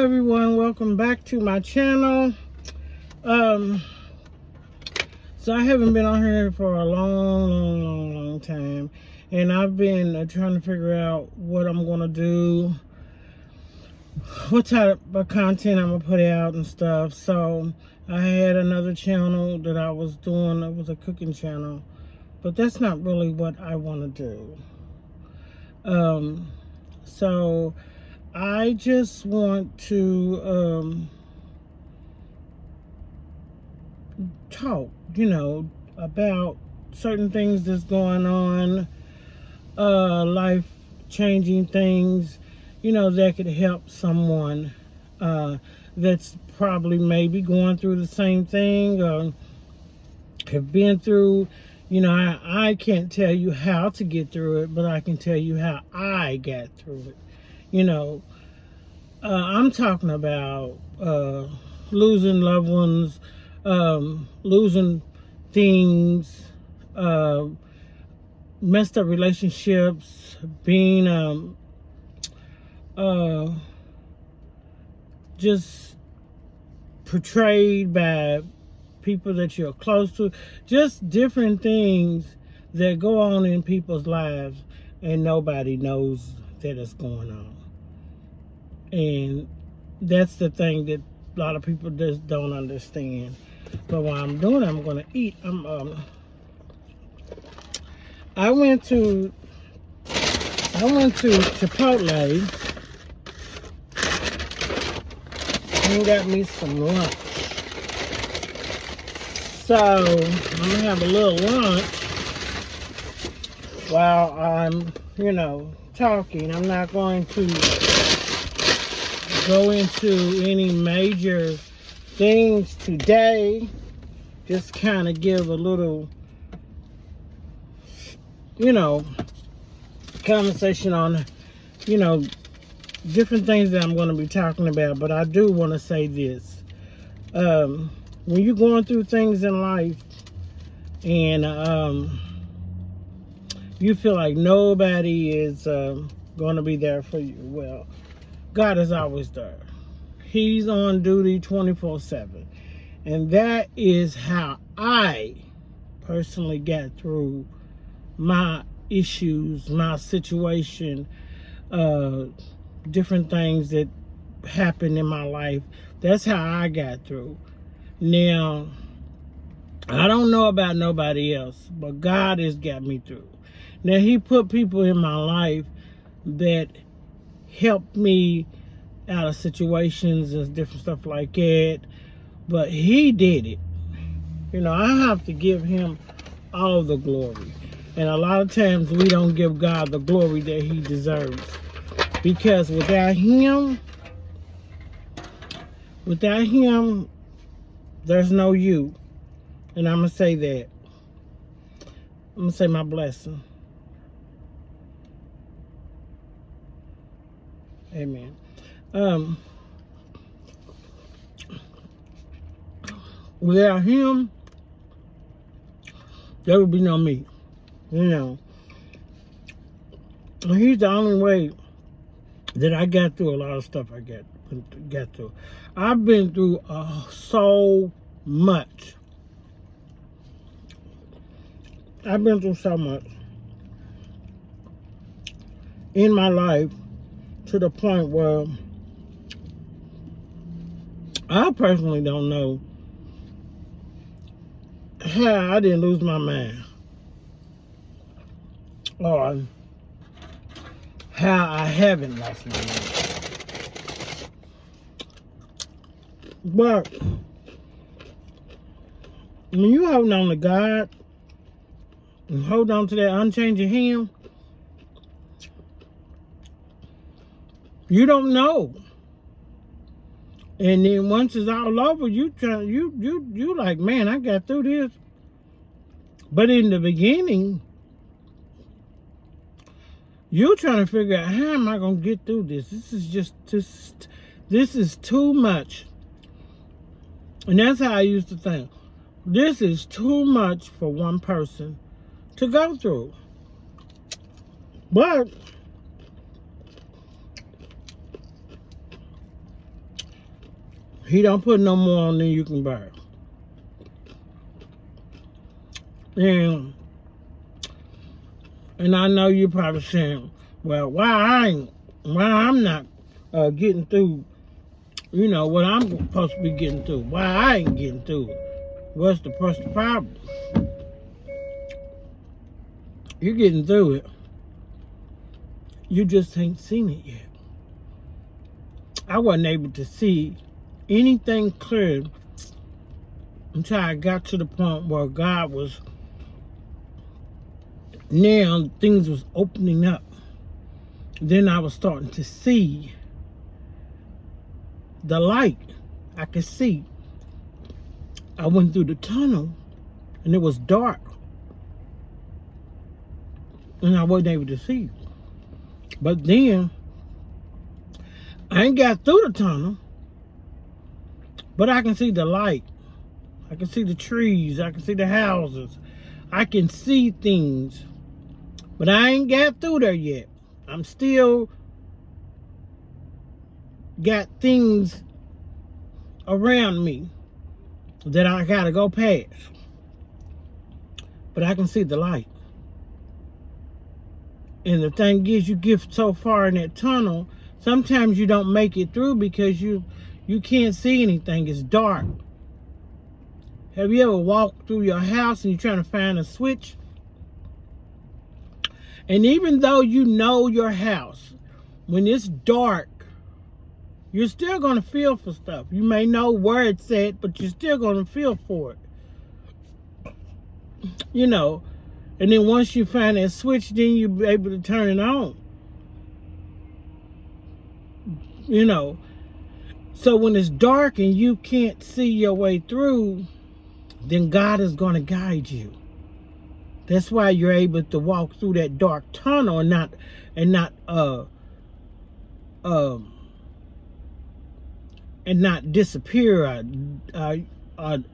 everyone, welcome back to my channel. So I haven't been on here for a long time, and I've been trying to figure out what I'm gonna do, what type of content I'm gonna put out and stuff. So I had another channel that I was doing. It was a cooking channel, but that's not really what I want to do. So I just want to talk, about certain things that's going on, life-changing things, that could help someone that's probably maybe going through the same thing or have been through. I can't tell you how to get through it, but I can tell you how I got through it. I'm talking about losing loved ones, losing things, messed up relationships, being just portrayed by people that you're close to, just different things that go on in people's lives and nobody knows that it's going on. And that's the thing that a lot of people just don't understand. But what I'm doing, I'm going to eat. I went to Chipotle and got me some lunch. So I'm gonna have a little lunch while I'm, talking. I'm not going to go into any major things today. Just kind of give a little, conversation on, different things that I'm going to be talking about. But I do want to say this. When you're going through things in life and you feel like nobody is going to be there for you, well, God is always there. He's on duty 24/7. And that is how I personally got through my issues, my situation, different things that happened in my life. That's how I got through. Now, I don't know about nobody else, but God has got me through. Now, He put people in my life that helped me out of situations and different stuff like that, but He did it. I have to give Him all the glory. And a lot of times we don't give God the glory that He deserves. Because without Him, there's no you. And I'm going to say that. I'm going to say my blessing. Amen. Without Him, there would be no me. And He's the only way that I got through a lot of stuff I got through. I've been through so much. I've been through so much in my life to the point where I personally don't know how I didn't lose my mind, or how I haven't lost my mind. But when you hold on to God and hold on to that unchanging Him, you don't know. And then once it's all over, you like, man, I got through this. But in the beginning, you're trying to figure out, how am I going to get through this? This is too much. And that's how I used to think. This is too much for one person to go through. But He don't put no more on than you can bear. And I know you're probably saying, well, why I'm not getting through, you know, what I'm supposed to be getting through. Why I ain't getting through it. What's the problem? You're getting through it. You just ain't seen it yet. I wasn't able to see anything clear until I got to the point where God was, now things was opening up. Then I was starting to see the light. I could see. I went through the tunnel and it was dark. And I wasn't able to see. But then, I ain't got through the tunnel, but I can see the light. I can see the trees. I can see the houses. I can see things. But I ain't got through there yet. I'm still got things around me that I gotta go past. But I can see the light. And the thing is, you get so far in that tunnel, sometimes you don't make it through because you can't see anything. It's dark. Have you ever walked through your house and you're trying to find a switch? And even though you know your house, when it's dark, you're still going to feel for stuff. You may know where it's at, but you're still going to feel for it. You know, and then once you find that switch, then you'll be able to turn it on. You know, so when it's dark and you can't see your way through, then God is going to guide you. That's why you're able to walk through that dark tunnel and not disappear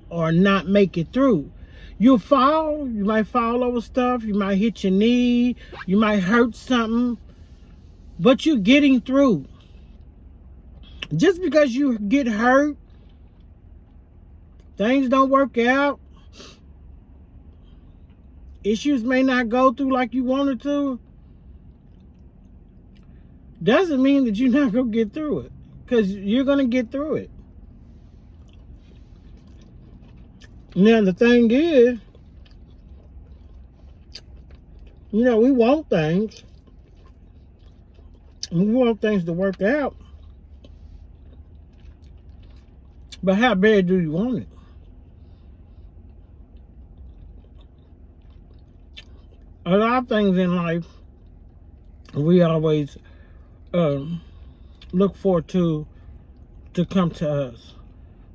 or not make it through. You'll fall. You might fall over stuff. You might hit your knee. You might hurt something. But you're getting through. Just because you get hurt, things don't work out, issues may not go through like you wanted to, doesn't mean that you're not going to get through it. Because you're going to get through it. Now, the thing is, you know, we want things. We want things to work out. But how bad do you want it? A lot of things in life, we always look forward to come to us.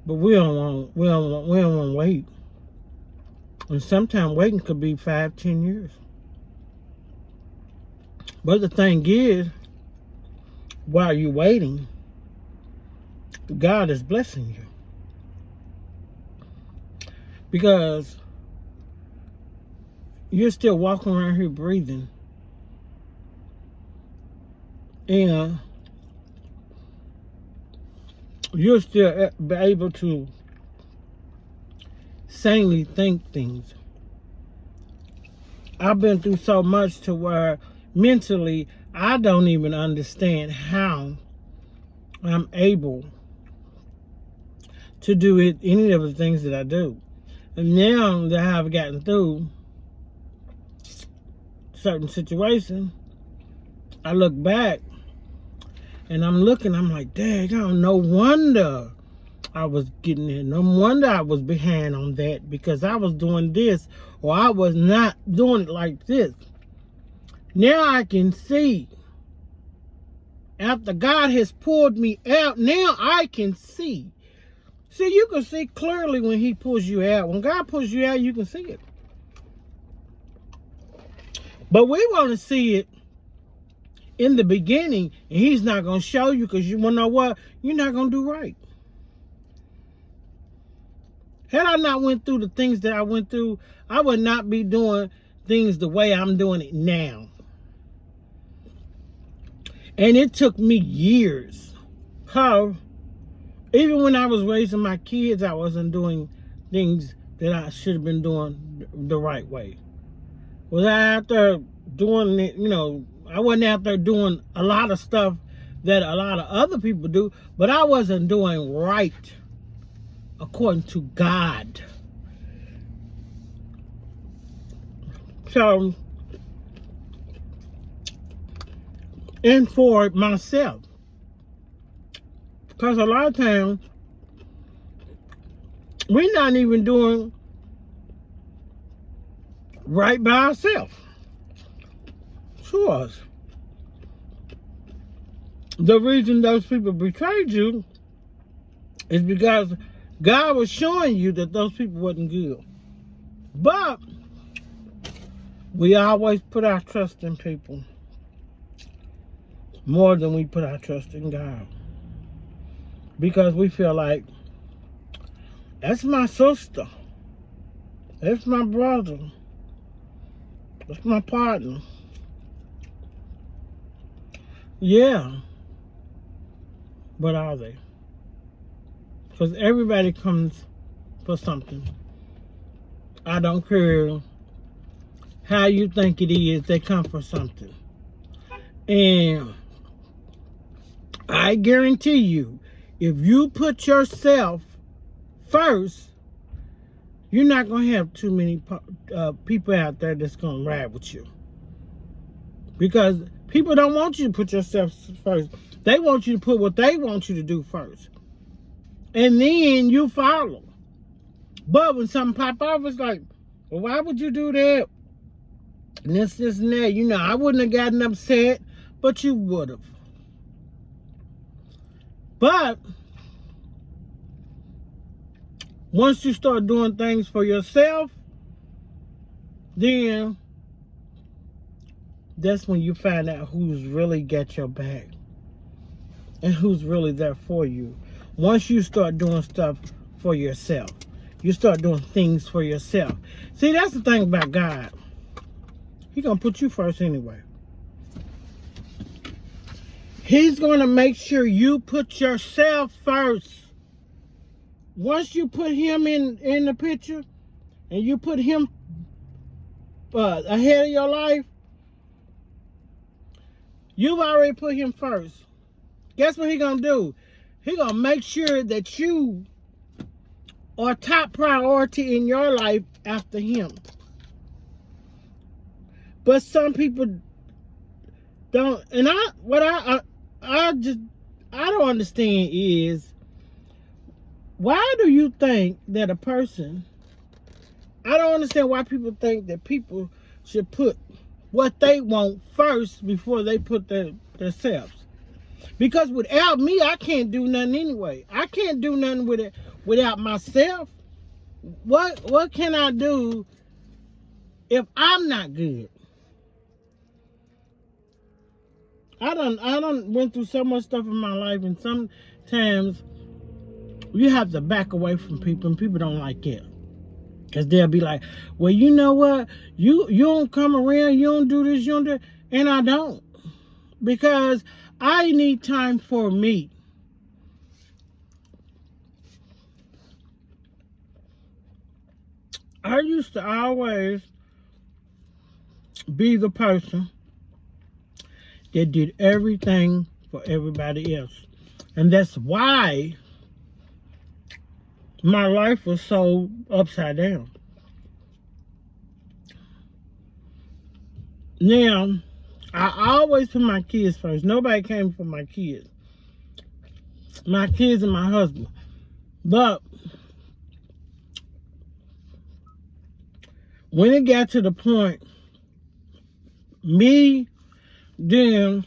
But we don't want to wait. And sometimes waiting could be 5-10 years. But the thing is, while you're waiting, God is blessing you. Because you're still walking around here breathing. And you're still able to sanely think things. I've been through so much to where mentally I don't even understand how I'm able to do any of the things that I do. And now that I've gotten through certain situations, I look back and I'm like, dang, no wonder I was getting there. No wonder I was behind on that, because I was doing this or I was not doing it like this. Now I can see. After God has pulled me out, now I can see. See, you can see clearly when he pulls you out. When God pulls you out, you can see it. But we want to see it in the beginning, and he's not going to show you, because you want to know what? You're not going to do right. Had I not went through the things that I went through, I would not be doing things the way I'm doing it now. And it took me years. Even when I was raising my kids, I wasn't doing things that I should have been doing the right way. Was I out there doing it, I wasn't out there doing a lot of stuff that a lot of other people do, but I wasn't doing right according to God. So, and for myself. Because a lot of times, we're not even doing right by ourselves. To us. The reason those people betrayed you is because God was showing you that those people wasn't good. But we always put our trust in people more than we put our trust in God. Because we feel like, that's my sister. That's my brother. That's my partner. Yeah. But are they? Because everybody comes for something. I don't care how you think it is, they come for something. And I guarantee you, if you put yourself first, you're not going to have too many people out there that's going to ride with you. Because people don't want you to put yourself first. They want you to put what they want you to do first. And then you follow. But when something pop off, it's like, well, why would you do that? And this, and that. I wouldn't have gotten upset, but you would have. But once you start doing things for yourself, then that's when you find out who's really got your back and who's really there for you. Once you start doing stuff for yourself, you start doing things for yourself. See, that's the thing about God. He's going to put you first anyway. He's going to make sure you put yourself first. Once you put him in the picture and you put him ahead of your life, you've already put him first. Guess what he's going to do? He's going to make sure that you are top priority in your life after him. But some people don't. And I don't understand is, why do you think that a person, I don't understand why people think that people should put what they want first before they put themselves. Because without me, I can't do nothing anyway. I can't do nothing with it without myself. What can I do if I'm not good? I done went through so much stuff in my life, and sometimes you have to back away from people, and people don't like it. Because they'll be like, well, you know what? You don't come around, you don't do this, you don't do that. And I don't. Because I need time for me. I used to always be the person that did everything for everybody else. And that's why my life was so upside down. Now, I always put my kids first. Nobody came for my kids. My kids and my husband. But when it got to the point, me, then,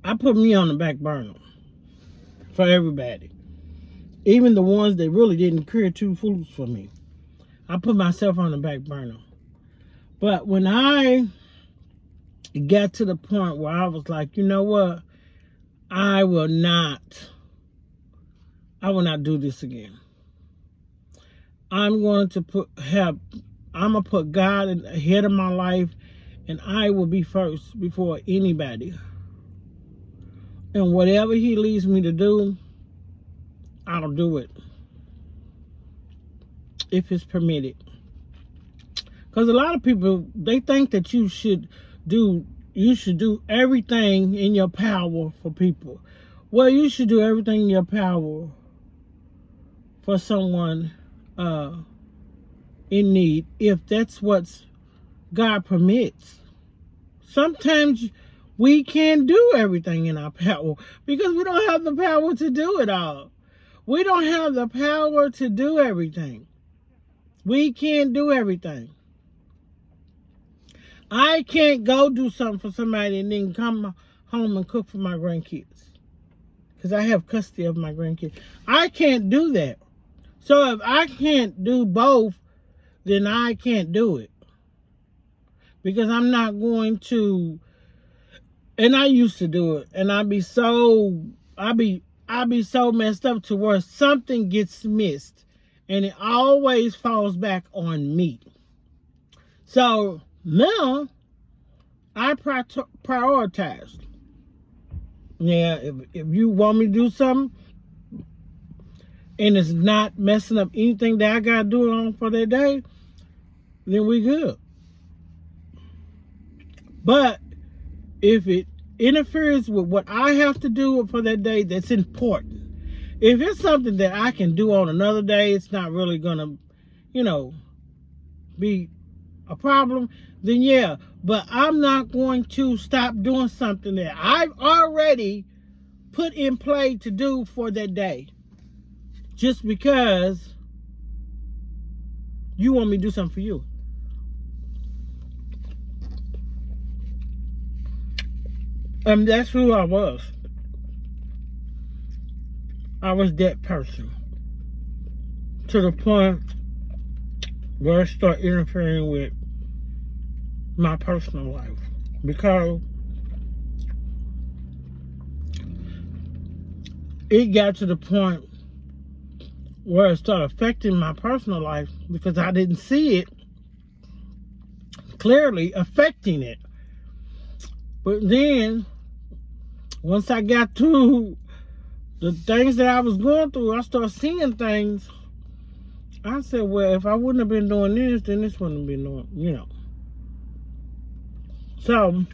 I put me on the back burner for everybody. Even the ones that really didn't care two fools for me. I put myself on the back burner. But when I got to the point where I was like, you know what? I will not do this again. I'm gonna put God ahead of my life, And I will be first before anybody. And whatever he leads me to do, I'll do it. If it's permitted. Because a lot of people, they think that you should do everything in your power for people. Well, you should do everything in your power for someone in need, if that's what God permits. Sometimes we can't do everything in our power because we don't have the power to do it all. We don't have the power to do everything. We can't do everything. I can't go do something for somebody and then come home and cook for my grandkids. Because I have custody of my grandkids. I can't do that. So if I can't do both, then I can't do it. Because I'm not going to, and I used to do it, and I'd be so messed up to where something gets missed, and it always falls back on me. So now I prioritized. Yeah, if you want me to do something, and it's not messing up anything that I got to do on for that day, then we good. But if it interferes with what I have to do for that day, that's important. If it's something that I can do on another day, it's not really going to, be a problem, then yeah. But I'm not going to stop doing something that I've already put in play to do for that day. Just because you want me to do something for you. And that's who I was. I was that person. To the point where I started interfering with my personal life. Because it got to the point where it started affecting my personal life because I didn't see it clearly affecting it. But then, once I got to the things that I was going through, I started seeing things. I said, well, if I wouldn't have been doing this, then this wouldn't have been doing, So,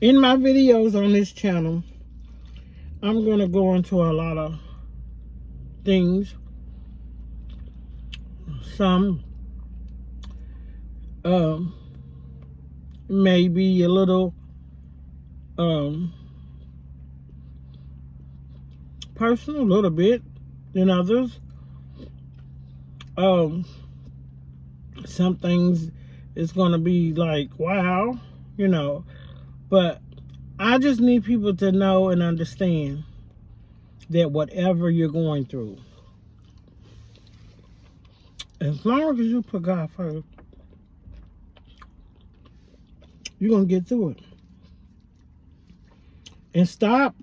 in my videos on this channel, I'm going to go into a lot of things. Some maybe a little personal, a little bit than others. Some things it's going to be like, wow, but I just need people to know and understand that whatever you're going through, as long as you put God first, you're going to get through it. And stop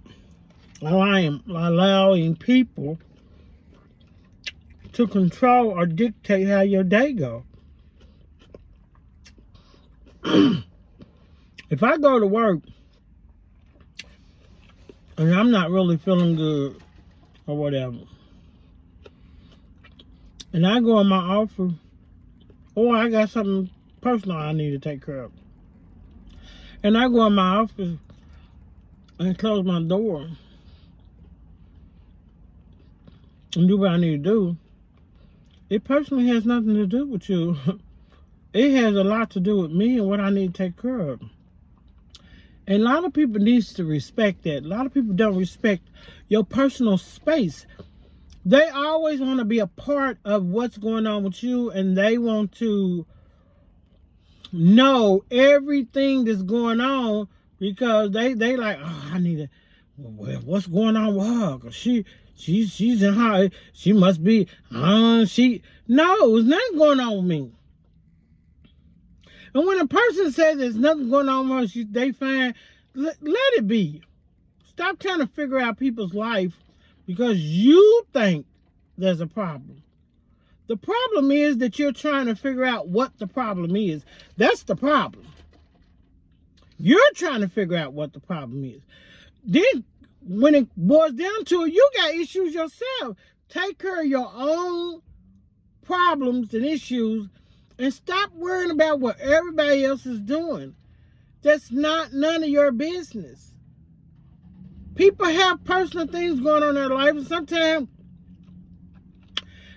allowing people to control or dictate how your day goes. If I go to work and I'm not really feeling good or whatever, and I go in my office, or I got something personal I need to take care of, and I go in my office and close my door and do what I need to do, it personally has nothing to do with you. It has a lot to do with me and what I need to take care of. And a lot of people need to respect that. A lot of people don't respect your personal space. They always want to be a part of what's going on with you, and they want to know everything that's going on because they like, oh, I need to, well, what's going on with her? 'Cause she's in her, she must be, no, there's nothing going on with me. And when a person says there's nothing going on with her, they find, let it be. Stop trying to figure out people's life because you think there's a problem. The problem is that you're trying to figure out what the problem is. That's the problem. You're trying to figure out what the problem is. Then, when it boils down to it, you got issues yourself. Take care of your own problems and issues and stop worrying about what everybody else is doing. That's not none of your business. People have personal things going on in their life, and sometimes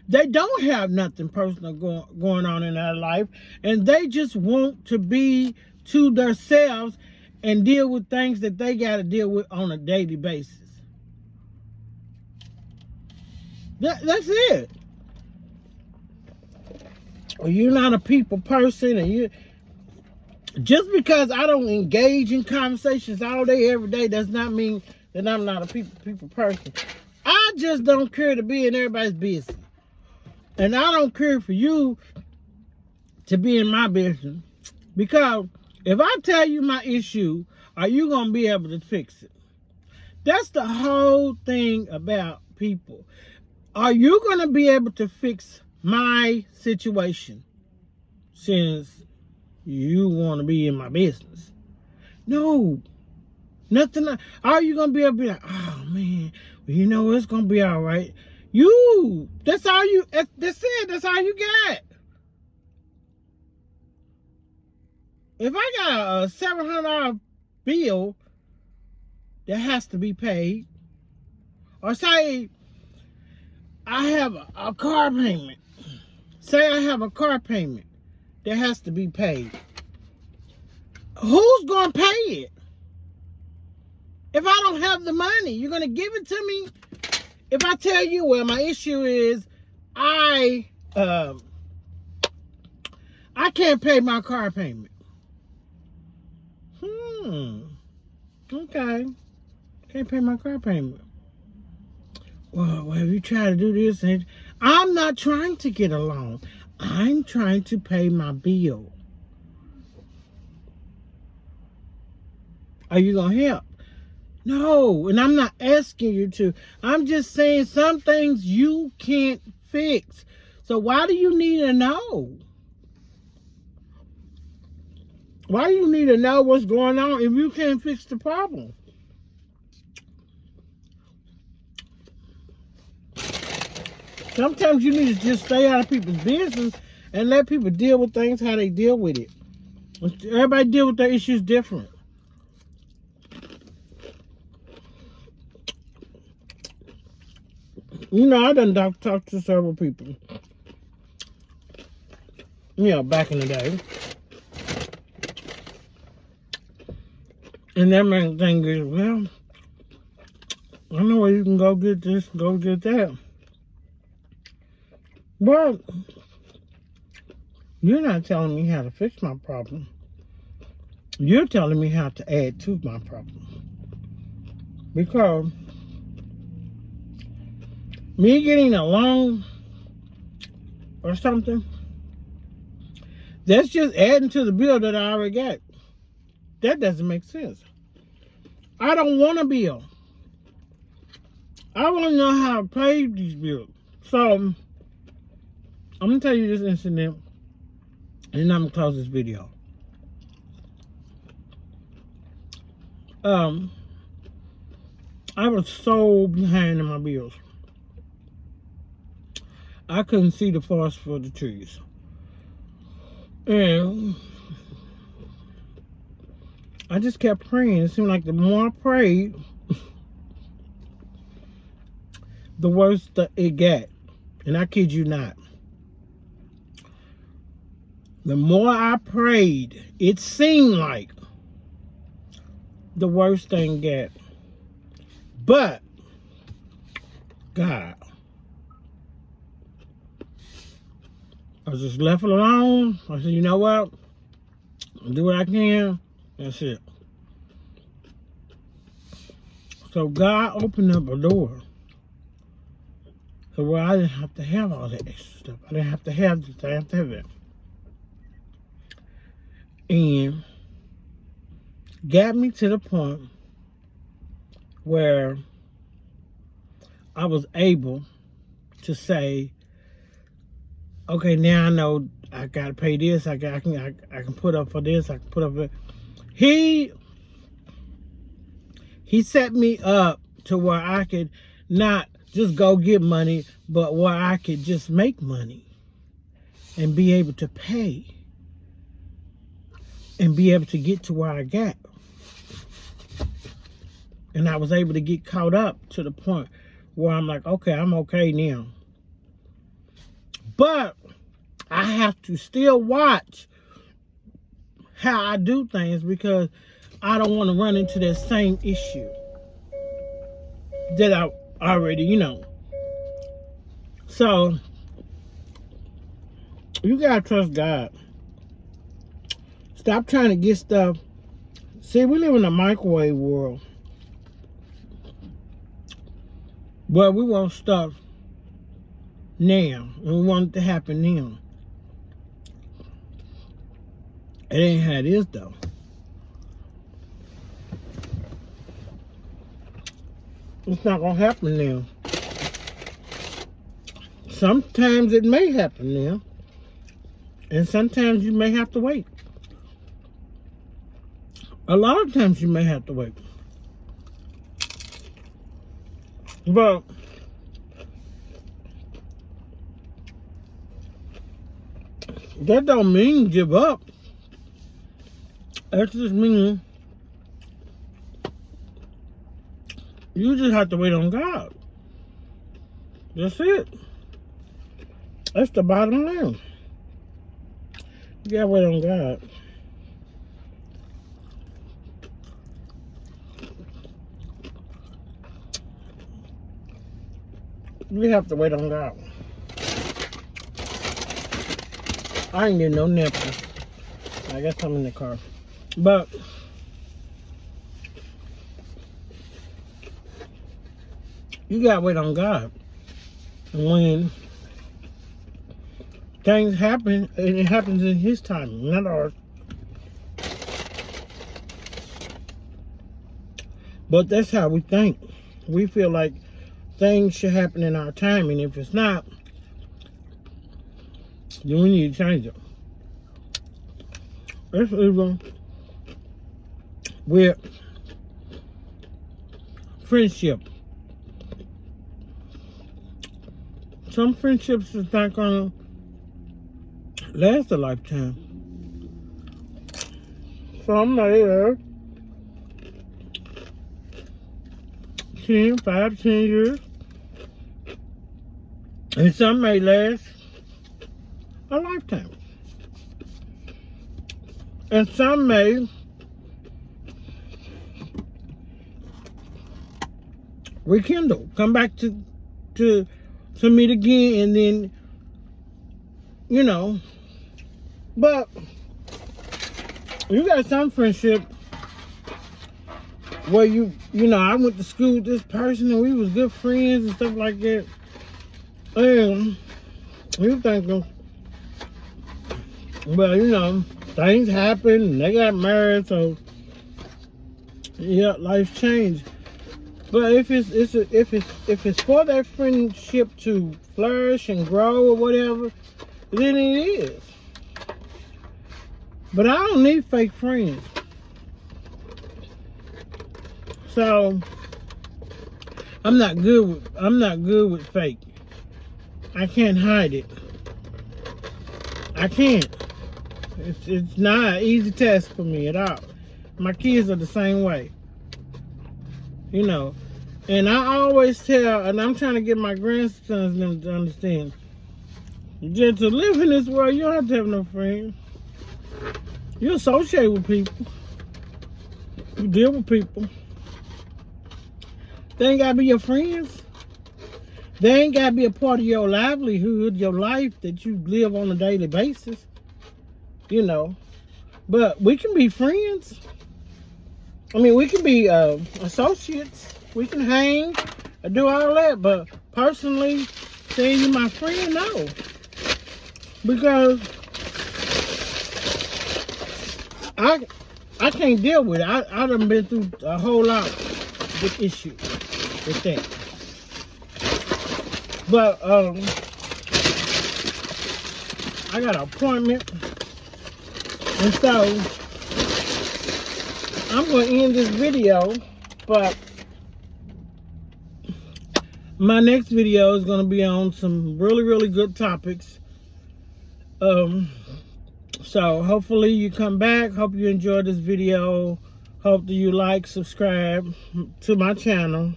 they don't have nothing personal going on in their life, and they just want to be to themselves and deal with things that they got to deal with on a daily basis. That's it. Or you're not a people person, and you just because I don't engage in conversations all day, every day, does not mean that I'm not a people person. I just don't care to be in everybody's business. And I don't care for you to be in my business. Because if I tell you my issue, are you going to be able to fix it? That's the whole thing about people. Are you going to be able to fix my situation since you want to be in my business? No. Nothing. Are you going to be able to be like, oh man, well, you know, it's going to be all right. That's all you, that's it. That's all you got. If I got a $700 bill that has to be paid, or say I have a car payment. Say I have a car payment that has to be paid. Who's going to pay it? If I don't have the money, you're going to give it to me? If I tell you, well, my issue is I can't pay my car payment. Okay. Can't pay my car payment. Well, have you tried to do this? And I'm not trying to get a loan. I'm trying to pay my bill. Are you going to help? No, and I'm not asking you to. I'm just saying some things you can't fix. So why do you need to know? Why do you need to know what's going on if you can't fix the problem? Sometimes you need to just stay out of people's business and let people deal with things how they deal with it. Everybody deal with their issues different. You know, I done talked to several people. You know, back in the day. And their main thing is, well, I know where you can go get this, go get that. But you're not telling me how to fix my problem. You're telling me how to add to my problem. Because me getting a loan or something, that's just adding to the bill that I already got. That doesn't make sense. I don't want a bill. I want to know how to pay these bills. So, I'm going to tell you this incident, and then I'm going to close this video. I was so behind in my bills. I couldn't see the forest for the trees. And I just kept praying. It seemed like the more I prayed, the worse it got. And I kid you not. The more I prayed, it seemed like the worst thing got. But God, I just left it alone. I said, you know what? I'll do what I can. That's it. So God opened up a door. So where I didn't have to have all that extra stuff. I didn't have to have this. I didn't have to have that. And got me to the point where I was able to say, okay, now I know I gotta pay this. I can put up for this. I can put up for. He set me up to where I could not just go get money, but where I could just make money and be able to pay and be able to get to where I got. And I was able to get caught up to the point where I'm like, okay, I'm okay now. But I have to still watch how I do things because I don't want to run into that same issue that I already, So, you gotta trust God. Stop trying to get stuff. See, we live in a microwave world where we want stuff now, and we want it to happen now. It ain't how it is, though. It's not gonna happen now. Sometimes it may happen now, and sometimes you may have to wait. A lot of times you may have to wait. But that don't mean give up. That just means you just have to wait on God. That's it. That's the bottom line. You gotta wait on God. You have to wait on God. I ain't getting no napkin. I got some in the car. But you gotta wait on God. And when things happen, and it happens in His time, not ours. But that's how we think. We feel like things should happen in our time, and if it's not, then we need to change it. That's even with friendship. Some friendships is not gonna last a lifetime. Some may last 5, 10 years. And some may last a lifetime. And some may rekindle, come back to meet again, and then, but you got some friendship where I went to school with this person and we was good friends and stuff like that. And you thinking, well, things happen and they got married, so yeah, life changed. But if it's for that friendship to flourish and grow or whatever, then it is. But I don't need fake friends. So I'm not good with fake. I can't hide it. I can't. It's not an easy task for me at all. My kids are the same way. And I always tell, and I'm trying to get my grandsons them to understand, just to live in this world, you don't have to have no friends. You associate with people. You deal with people. They ain't gotta be your friends. They ain't gotta be a part of your livelihood, your life that you live on a daily basis. But we can be friends. I mean, we can be associates. We can hang and do all that. But personally, saying you my friend, no. Because I can't deal with it. I done been through a whole lot of issues with that. But I got an appointment. And so, I'm going to end this video, but my next video is going to be on some really, really good topics. So hopefully you come back. Hope you enjoyed this video. Hope that you like, subscribe to my channel.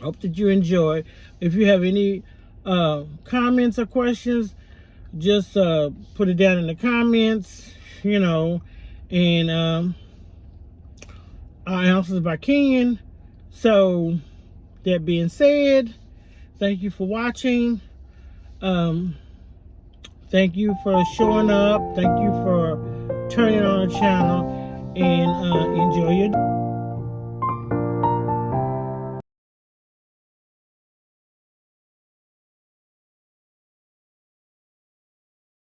Hope that you enjoy. If you have any comments or questions, just put it down in the comments, you know, and I'll answer if I can. So that being said, thank you for watching. Thank you for showing up. Thank you for turning on the channel, and enjoy your day.